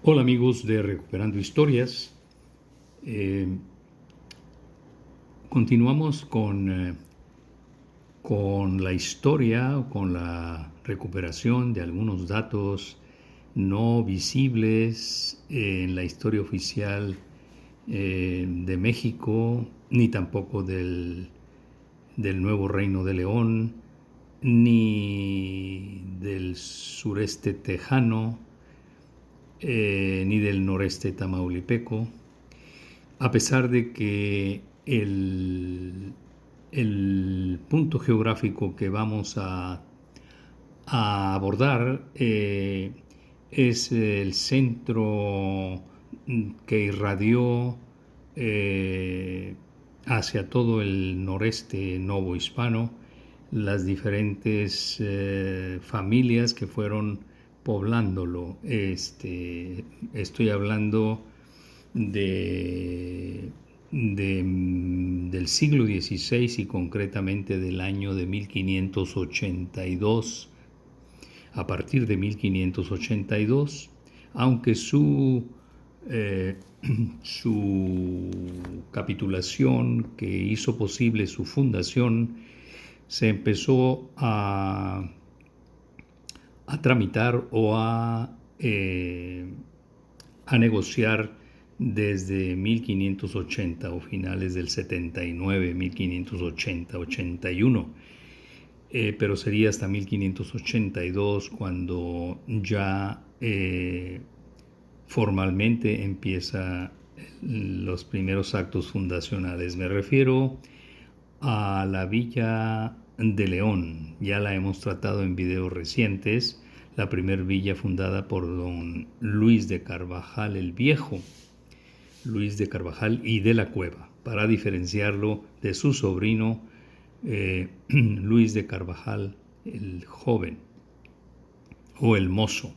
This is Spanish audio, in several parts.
Hola amigos de Recuperando Historias. Eh, Continuamos con la historia, con la recuperación de algunos datos no visibles en la historia oficial de México, ni tampoco del Nuevo Reino de León, ni del sureste tejano, ni del noreste tamaulipeco. A pesar de que el punto geográfico que vamos a abordar es el centro que irradió hacia todo el noreste novohispano, las diferentes familias que fueron poblándolo. Estoy hablando de, del siglo XVI y concretamente del año de 1582. A partir de 1582, aunque eh, su capitulación que hizo posible su fundación se empezó a tramitar o a negociar desde 1580 o finales del 79, 1580, 81, pero sería hasta 1582 cuando ya formalmente empieza los primeros actos fundacionales. Me refiero a la Villa de León. Ya la hemos tratado en videos recientes. La primer villa fundada por don Luis de Carvajal el Viejo, Luis de Carvajal y de la Cueva, para diferenciarlo de su sobrino Luis de Carvajal el Joven o el Mozo.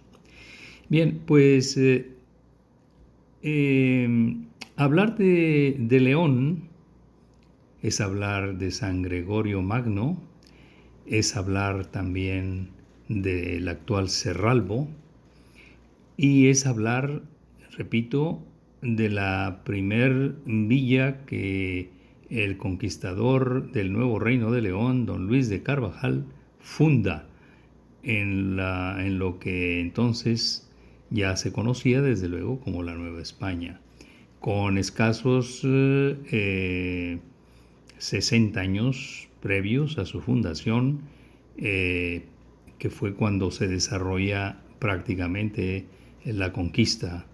Bien, pues hablar de León es hablar de San Gregorio Magno, es hablar también del actual Cerralbo y es hablar, repito, de la primer villa que el conquistador del Nuevo Reino de León, don Luis de Carvajal, funda en lo que entonces ya se conocía desde luego como la Nueva España, con escasos 60 años previos a su fundación, que fue cuando se desarrolla prácticamente la conquista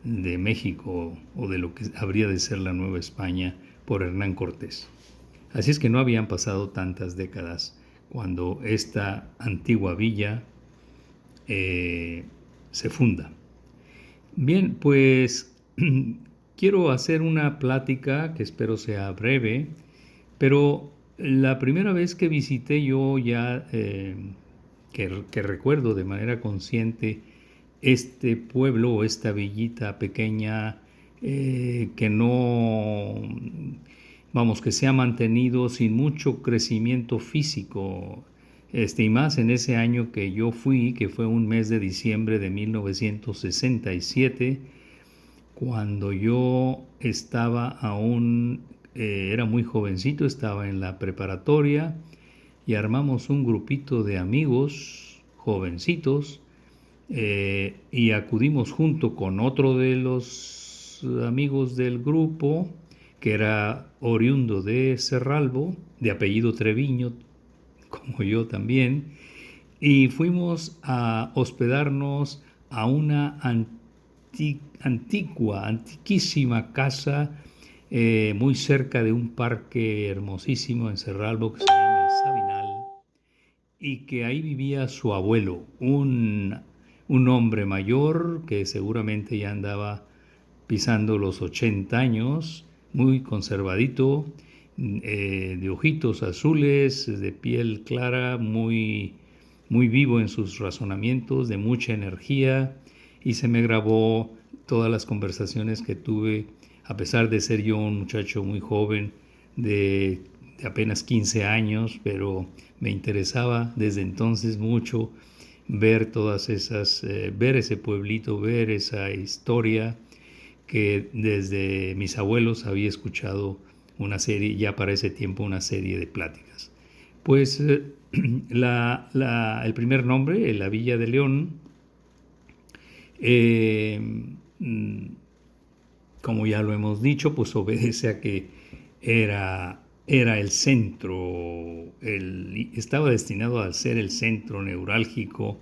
de México o de lo que habría de ser la Nueva España por Hernán Cortés. Así es que no habían pasado tantas décadas cuando esta antigua villa se funda. Bien, pues quiero hacer una plática que espero sea breve, pero la primera vez que visité yo ya, que recuerdo de manera consciente este pueblo o esta villita pequeña que no, vamos, que se ha mantenido sin mucho crecimiento físico, y más en ese año que yo fui, que fue un mes de diciembre de 1967, cuando yo estaba aún, era muy jovencito, estaba en la preparatoria y armamos un grupito de amigos jovencitos y acudimos junto con otro de los amigos del grupo, que era oriundo de Cerralbo, de apellido Treviño, como yo también, y fuimos a hospedarnos a una antiquísima casa muy cerca de un parque hermosísimo en Cerralbo que se llama El Sabinal, y que ahí vivía su abuelo, un hombre mayor que seguramente ya andaba pisando los 80 años, muy conservadito, de ojitos azules, de piel clara, muy vivo en sus razonamientos, de mucha energía, y se me grabó todas las conversaciones que tuve, a pesar de ser yo un muchacho muy joven, de apenas 15 años, pero me interesaba desde entonces mucho ver todas esas, ver ese pueblito, ver esa historia que desde mis abuelos había escuchado una serie, ya para ese tiempo una serie de pláticas. Pues el primer nombre, la Villa de León, eh, mm, como ya lo hemos dicho, pues obedece a que era el centro, estaba destinado a ser el centro neurálgico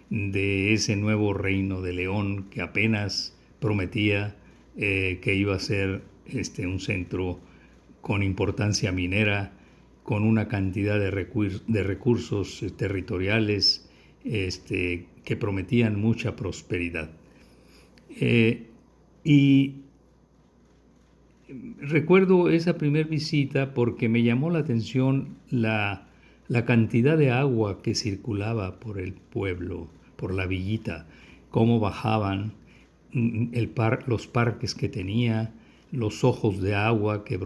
de ese nuevo reino de León que apenas prometía que iba a ser un centro con importancia minera, con una cantidad de recursos territoriales que prometían mucha prosperidad. Y recuerdo esa primera visita porque me llamó la atención la cantidad de agua que circulaba por el pueblo, por la villita, cómo bajaban, los parques que tenía, los ojos de agua que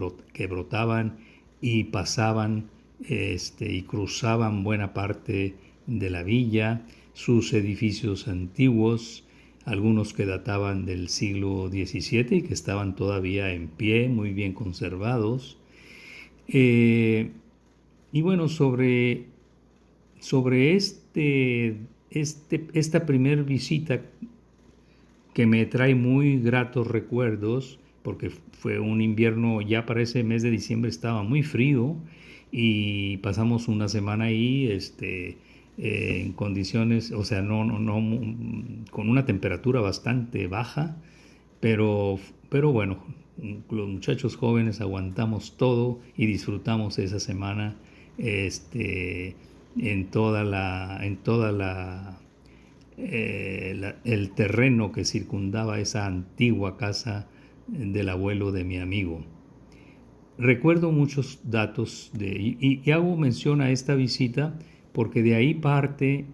brotaban y pasaban y cruzaban buena parte de la villa, sus edificios antiguos, algunos que databan del siglo XVII y que estaban todavía en pie, muy bien conservados. Eh, y bueno, sobre esta primer visita que me trae muy gratos recuerdos, porque fue un invierno, ya para ese mes de diciembre estaba muy frío y pasamos una semana ahí en condiciones, o sea, con una temperatura bastante baja, pero bueno, los muchachos jóvenes aguantamos todo y disfrutamos esa semana en el terreno que circundaba esa antigua casa del abuelo de mi amigo. Recuerdo muchos datos y hago mención a esta visita porque de ahí parte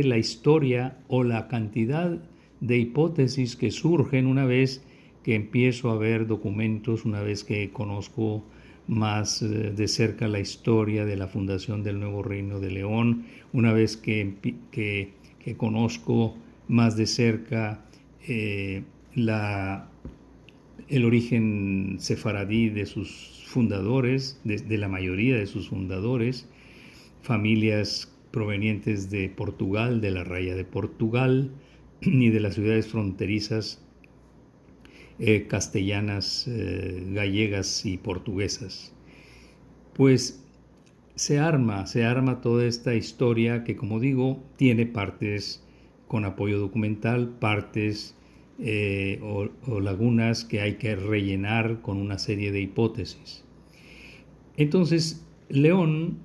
la historia o la cantidad de hipótesis que surgen una vez que empiezo a ver documentos, una vez que conozco más de cerca la historia de la fundación del nuevo Reino de León, una vez que conozco más de cerca eh, la, el origen sefaradí de sus fundadores, de la mayoría de sus fundadores, familias provenientes de Portugal, de la Raya de Portugal y de las ciudades fronterizas castellanas, gallegas y portuguesas. Pues se arma toda esta historia que, como digo, tiene partes con apoyo documental, partes o lagunas que hay que rellenar con una serie de hipótesis. Entonces, León,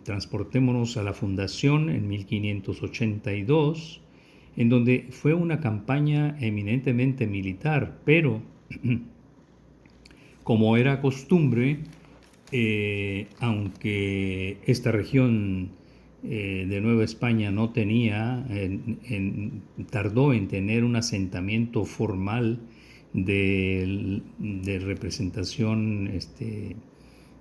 transportémonos a la fundación en 1582, en donde fue una campaña eminentemente militar, pero como era costumbre, aunque esta región de Nueva España no tenía, tardó en tener un asentamiento formal de representación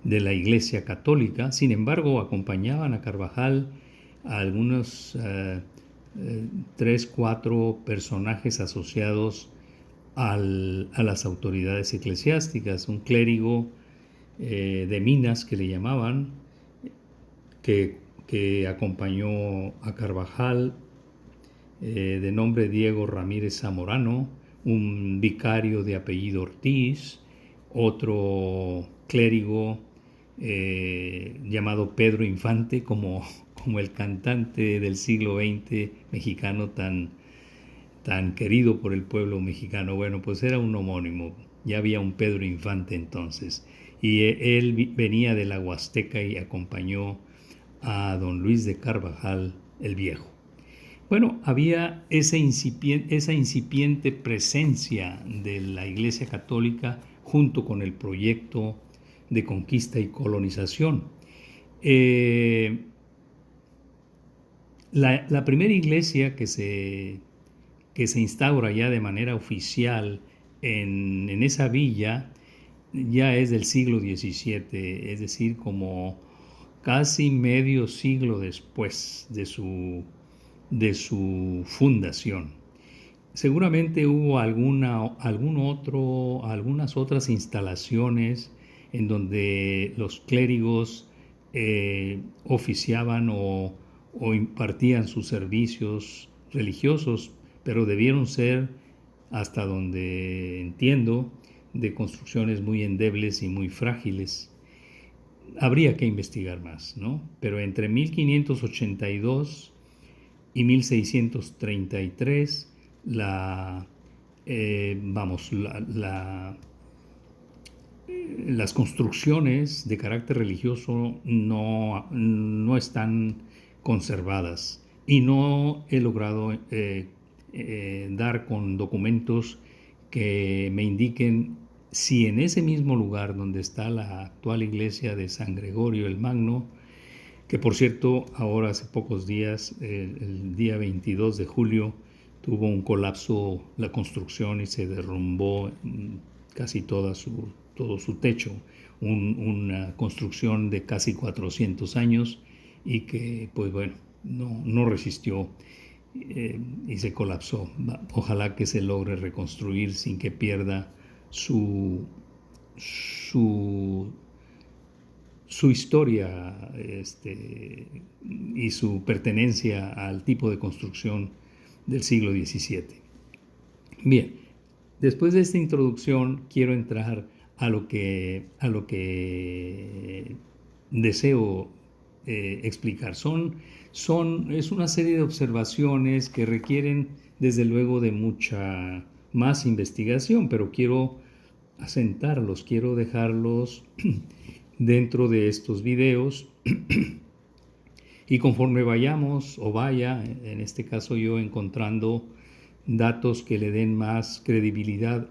de la Iglesia Católica. Sin embargo, acompañaban a Carvajal a algunos 3, 4 personajes asociados a las autoridades eclesiásticas, un clérigo de Minas que le llamaban, que acompañó a Carvajal, de nombre Diego Ramírez Zamorano, un vicario de apellido Ortiz, otro clérigo llamado Pedro Infante, como el cantante del siglo XX mexicano tan querido por el pueblo mexicano. Bueno, pues era un homónimo, ya había un Pedro Infante entonces, y él venía de la Huasteca y acompañó a don Luis de Carvajal el Viejo. Bueno, había esa incipiente presencia de la Iglesia Católica junto con el proyecto de conquista y colonización. La primera iglesia que se instaura ya de manera oficial en esa villa ya es del siglo XVII, es decir, como casi medio siglo después de su fundación. Seguramente hubo algunas otras instalaciones en donde los clérigos oficiaban o impartían sus servicios religiosos, pero debieron ser, hasta donde entiendo, de construcciones muy endebles y muy frágiles. Habría que investigar más, ¿no? Pero entre 1582 y 1633 la, vamos, las construcciones de carácter religioso no están conservadas y no he logrado dar con documentos que me indiquen si en ese mismo lugar donde está la actual iglesia de San Gregorio el Magno, que por cierto ahora hace pocos días, el día 22 de julio, tuvo un colapso la construcción y se derrumbó casi todo su techo, una construcción de casi 400 años y que pues bueno, no resistió y se colapsó. Ojalá que se logre reconstruir sin que pierda su, su, su historia y su pertenencia al tipo de construcción del siglo XVII. Bien, después de esta introducción quiero entrar a lo que deseo explicar. Es una serie de observaciones que requieren desde luego de mucha más investigación, pero quiero asentarlos, quiero dejarlos dentro de estos videos y conforme vayamos o vaya, en este caso yo, encontrando datos que le den más credibilidad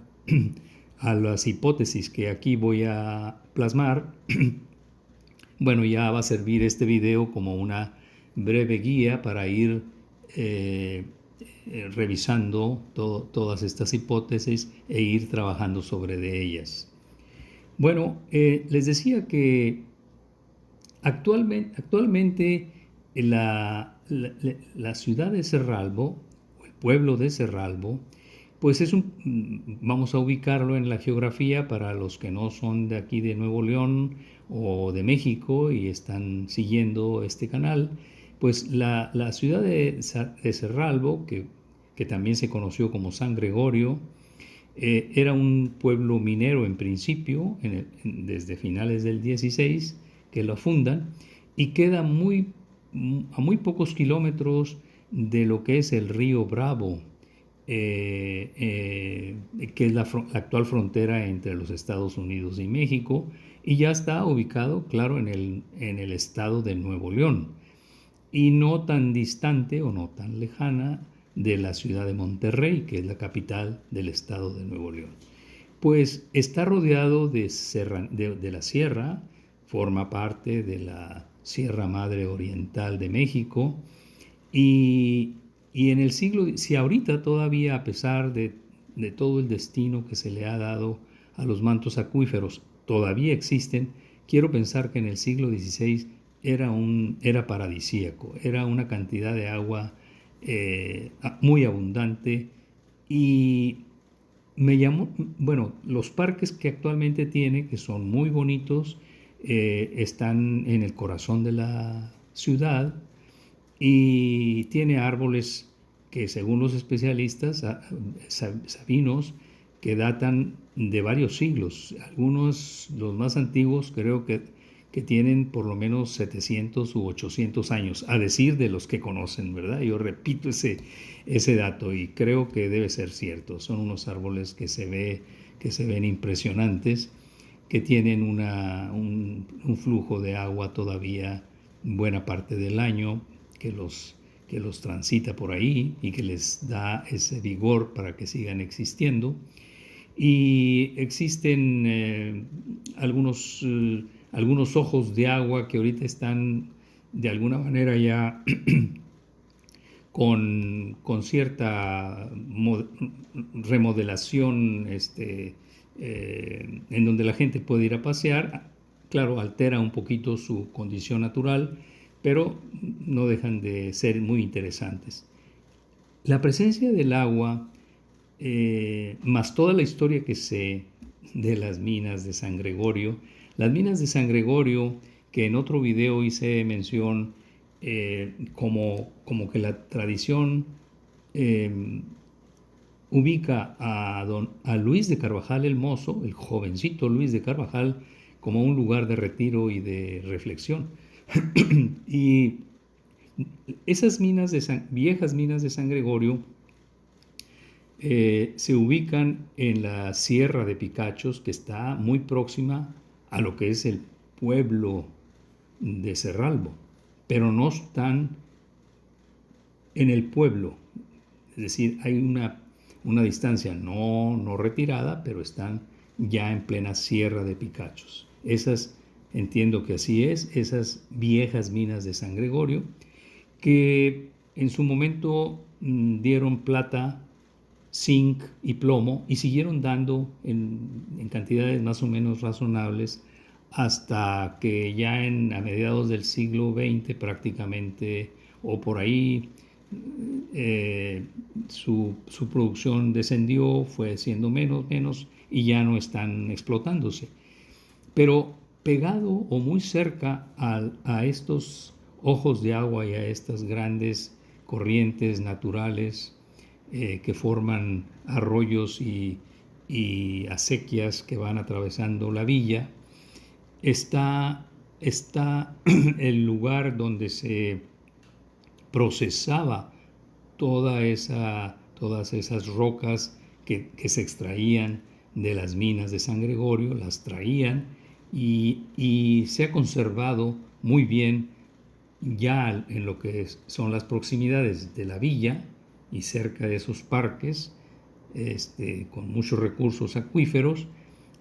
a las hipótesis que aquí voy a plasmar, bueno, ya va a servir este video como una breve guía para ir revisando todas estas hipótesis e ir trabajando sobre de ellas. Bueno, les decía que actualmente la ciudad de Cerralbo, o el pueblo de Cerralbo, pues vamos a ubicarlo en la geografía para los que no son de aquí de Nuevo León o de México y están siguiendo este canal, pues la ciudad de Cerralbo, que también se conoció como San Gregorio, era un pueblo minero en principio, desde finales del 16, que lo fundan, y queda a muy pocos kilómetros de lo que es el río Bravo, que es la actual frontera entre los Estados Unidos y México, y ya está ubicado, claro, en el estado de Nuevo León, y no tan distante o no tan lejana de la ciudad de Monterrey, que es la capital del estado de Nuevo León. Pues está rodeado de la sierra, forma parte de la Sierra Madre Oriental de México, y en el siglo, si ahorita todavía, a pesar de todo el destino que se le ha dado a los mantos acuíferos, todavía existen, quiero pensar que en el siglo XVI era paradisíaco, era una cantidad de agua muy abundante y me llamó, bueno, los parques que actualmente tiene, que son muy bonitos, están en el corazón de la ciudad y tiene árboles que según los especialistas, sabinos, que datan de varios siglos. Algunos, los más antiguos, creo que tienen por lo menos 700 u 800 años, a decir de los que conocen, ¿verdad? Yo repito ese dato y creo que debe ser cierto. Son unos árboles que se ven impresionantes, que tienen un flujo de agua todavía buena parte del año, que los transita por ahí y que les da ese vigor para que sigan existiendo. Y existen algunos ojos de agua que ahorita están de alguna manera ya con cierta remodelación, en donde la gente puede ir a pasear, claro, altera un poquito su condición natural, pero no dejan de ser muy interesantes. La presencia del agua, más toda la historia que sé de las minas de San Gregorio, las minas de San Gregorio, que en otro video hice mención, como que la tradición eh, ubica a Luis de Carvajal el Mozo, el jovencito Luis de Carvajal, como un lugar de retiro y de reflexión. Y esas viejas minas de San Gregorio se ubican en la Sierra de Picachos, que está muy próxima a lo que es el pueblo de Cerralbo, pero no están en el pueblo. Es decir, hay una distancia no retirada, pero están ya en plena Sierra de Picachos. Esas, entiendo que así es, esas viejas minas de San Gregorio, que en su momento dieron plata, zinc y plomo, y siguieron dando en cantidades más o menos razonables hasta que ya a mediados del siglo XX prácticamente, o por ahí, su producción descendió, fue siendo menos y ya no están explotándose. Pero pegado o muy cerca a estos ojos de agua y a estas grandes corrientes naturales que forman arroyos y acequias que van atravesando la villa, está el lugar donde se procesaba todas esas rocas que se extraían de las minas de San Gregorio, las traían y se ha conservado muy bien ya en lo que son las proximidades de la villa y cerca de esos parques, con muchos recursos acuíferos,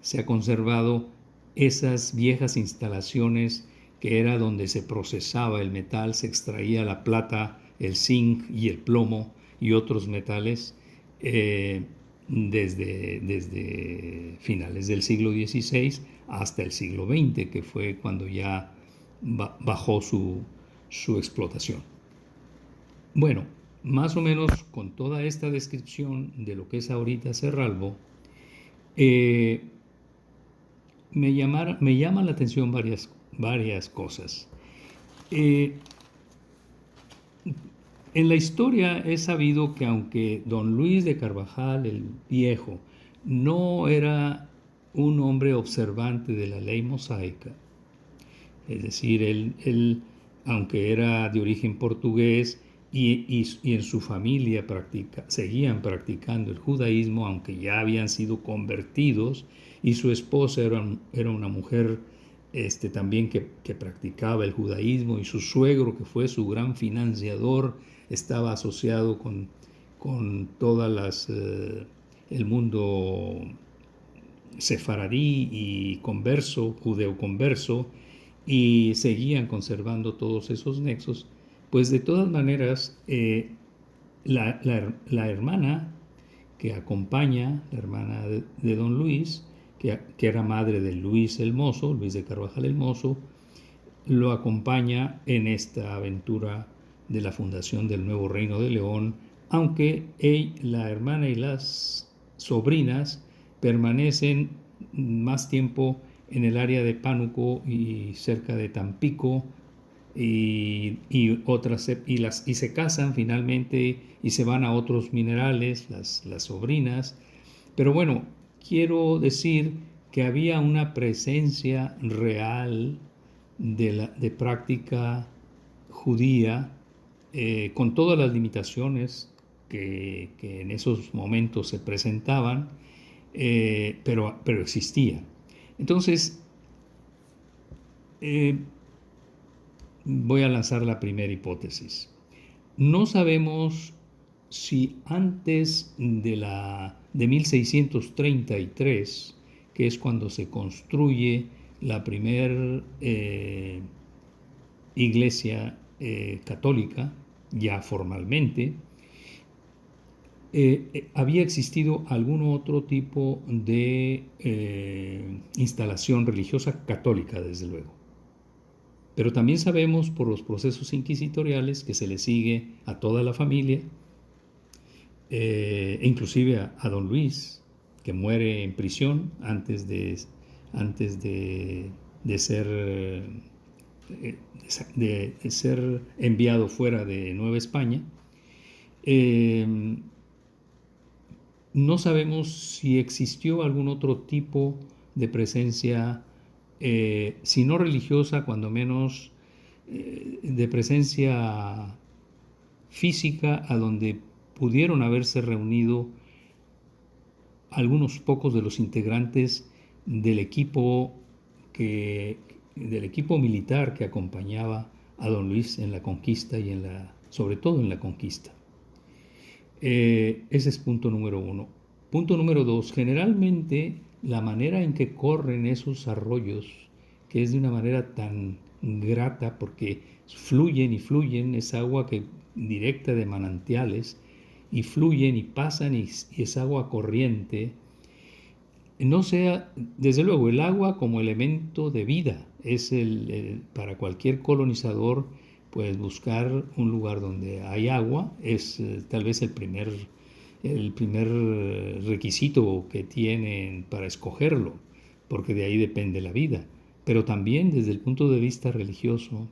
se ha conservado esas viejas instalaciones que era donde se procesaba el metal, se extraía la plata, el zinc y el plomo y otros metales desde finales del siglo XVI hasta el siglo XX, que fue cuando ya bajó su explotación. Bueno, más o menos con toda esta descripción de lo que es ahorita Cerralbo, eh, me llaman la atención varias cosas. Eh, en la historia he sabido que aunque don Luis de Carvajal el Viejo no era un hombre observante de la ley mosaica, es decir, él aunque era de origen portugués y en su familia seguían practicando el judaísmo, aunque ya habían sido convertidos, y su esposa era una mujer también que practicaba el judaísmo, y su suegro, que fue su gran financiador, estaba asociado con el mundo sefaradí y converso, judeo-converso, y seguían conservando todos esos nexos, pues de todas maneras la hermana que acompaña, la hermana de don Luis, que era madre de Luis el Mozo, Luis de Carvajal el Mozo, lo acompaña en esta aventura de la fundación del nuevo Reino de León, aunque la hermana y las sobrinas permanecen más tiempo en el área de Pánuco y cerca de Tampico y se casan finalmente y se van a otros minerales, las sobrinas. Pero bueno, quiero decir que había una presencia real de práctica judía, con todas las limitaciones que en esos momentos se presentaban, pero existía. Entonces, voy a lanzar la primera hipótesis. No sabemos si antes de 1633, que es cuando se construye la primera iglesia católica, ya formalmente, había existido algún otro tipo de instalación religiosa católica, desde luego. Pero también sabemos por los procesos inquisitoriales que se le sigue a toda la familia, inclusive a don Luis, que muere en prisión antes de ser, de ser enviado fuera de Nueva España. No sabemos si existió algún otro tipo de presencia, si no religiosa, cuando menos de presencia física, a donde pudieron haberse reunido algunos pocos de los integrantes del equipo militar que acompañaba a don Luis en la conquista y sobre todo en la conquista. Ese es punto número uno. Punto número dos, generalmente la manera en que corren esos arroyos, que es de una manera tan grata porque fluyen y fluyen, es agua directa de manantiales, y fluyen y pasan y es agua corriente. No sea, desde luego, el agua como elemento de vida es para cualquier colonizador, pues buscar un lugar donde hay agua es tal vez el primer requisito que tienen para escogerlo, porque de ahí depende la vida. Pero también desde el punto de vista religioso,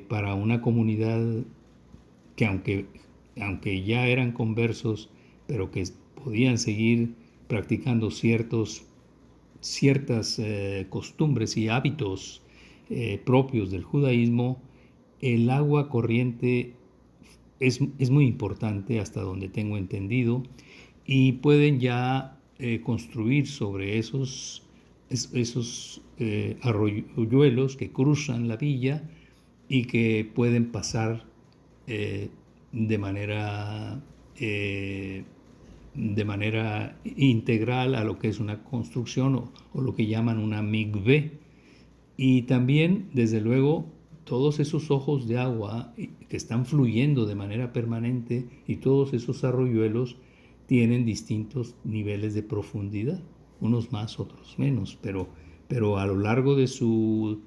para una comunidad que aunque ya eran conversos, pero que podían seguir practicando ciertas costumbres y hábitos propios del judaísmo, el agua corriente es muy importante, hasta donde tengo entendido, y pueden ya construir sobre esos arroyuelos que cruzan la villa y que pueden pasar eh, de manera integral a lo que es una construcción o lo que llaman una migvé. Y también, desde luego, todos esos ojos de agua que están fluyendo de manera permanente y todos esos arroyuelos tienen distintos niveles de profundidad, unos más, otros menos, pero a lo largo de su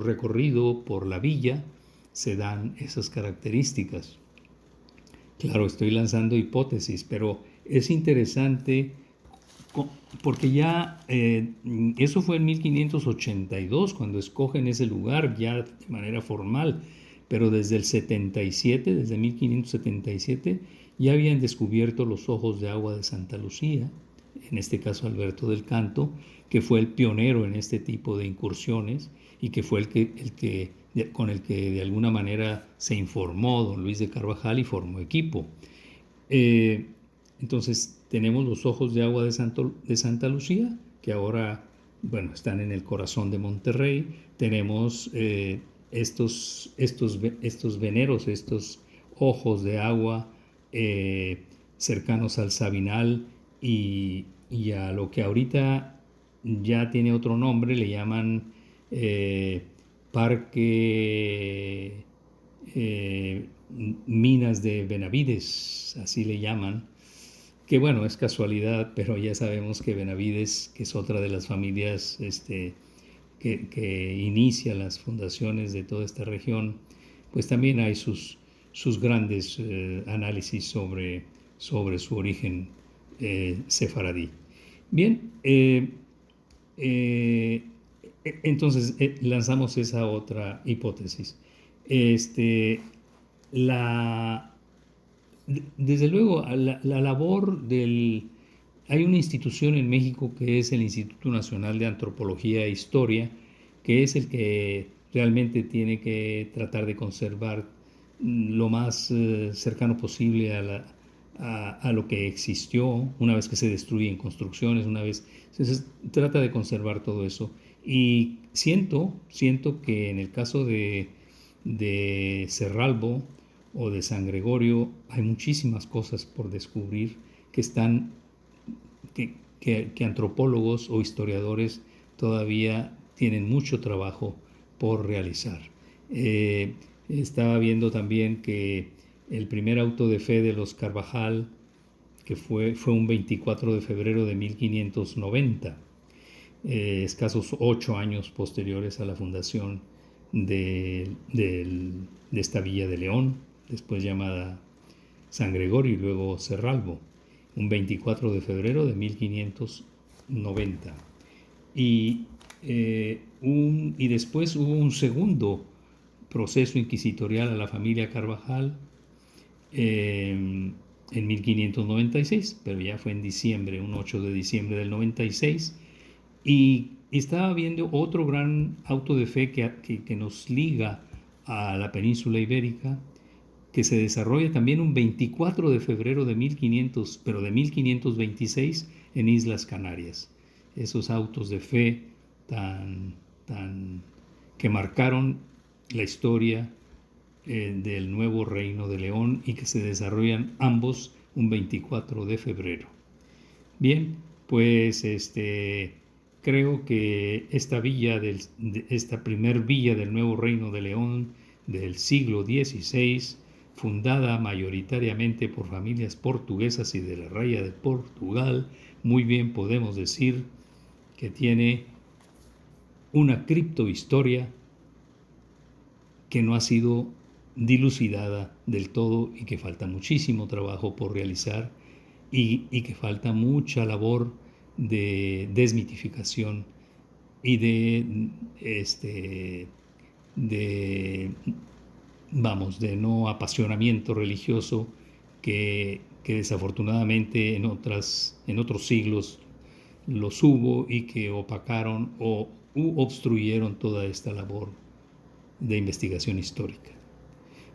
recorrido por la villa se dan esas características. Claro, estoy lanzando hipótesis, pero es interesante porque ya eso fue en 1582 cuando escogen ese lugar ya de manera formal, pero desde el 77, desde 1577, ya habían descubierto los ojos de agua de Santa Lucía, en este caso Alberto del Canto, que fue el pionero en este tipo de incursiones y que fue con el que de alguna manera se informó don Luis de Carvajal y formó equipo. Entonces tenemos los ojos de agua de Santa Lucía, que ahora, bueno, están en el corazón de Monterrey. Tenemos estos veneros, estos ojos de agua cercanos al Sabinal y a lo que ahorita ya tiene otro nombre, le llaman Parque Minas de Benavides, así le llaman, que bueno, es casualidad, pero ya sabemos que Benavides, que es otra de las familias que inicia las fundaciones de toda esta región, pues también hay sus grandes análisis sobre su origen sefaradí. Bien, entonces lanzamos esa otra hipótesis. Desde luego, la labor hay una institución en México que es el Instituto Nacional de Antropología e Historia, que es el que realmente tiene que tratar de conservar lo más cercano posible a lo que existió una vez que se destruyen construcciones, entonces trata de conservar todo eso. Y siento que en el caso de Cerralbo o de San Gregorio hay muchísimas cosas por descubrir que antropólogos o historiadores todavía tienen mucho trabajo por realizar. Estaba viendo también que El primer auto de fe de los Carvajal, que fue un 24 de febrero de 1590, escasos 8 años posteriores a la fundación de esta villa de León, después llamada San Gregorio y luego Cerralbo, un 24 de febrero de 1590. Y después hubo un segundo proceso inquisitorial a la familia Carvajal en 1596, pero ya fue en diciembre, un 8 de diciembre del 96, y estaba viendo otro gran auto de fe que nos liga a la península ibérica, que se desarrolla también un 24 de febrero de 1500, pero de 1526 en Islas Canarias. Esos autos de fe que marcaron la historia del nuevo Reino de León y que se desarrollan ambos un 24 de febrero. Bien, pues creo que esta primer villa del nuevo Reino de León del siglo XVI, fundada mayoritariamente por familias portuguesas y de la Raya de Portugal, muy bien podemos decir que tiene una criptohistoria que no ha sido dilucidada del todo y que falta muchísimo trabajo por realizar y que falta mucha labor de desmitificación y de no apasionamiento religioso que desafortunadamente en otros siglos los hubo y que opacaron u obstruyeron toda esta labor de investigación histórica.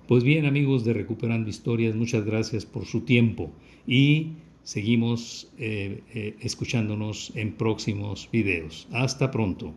Pues bien, amigos de Recuperando Historias, muchas gracias por su tiempo y seguimos escuchándonos en próximos videos. Hasta pronto.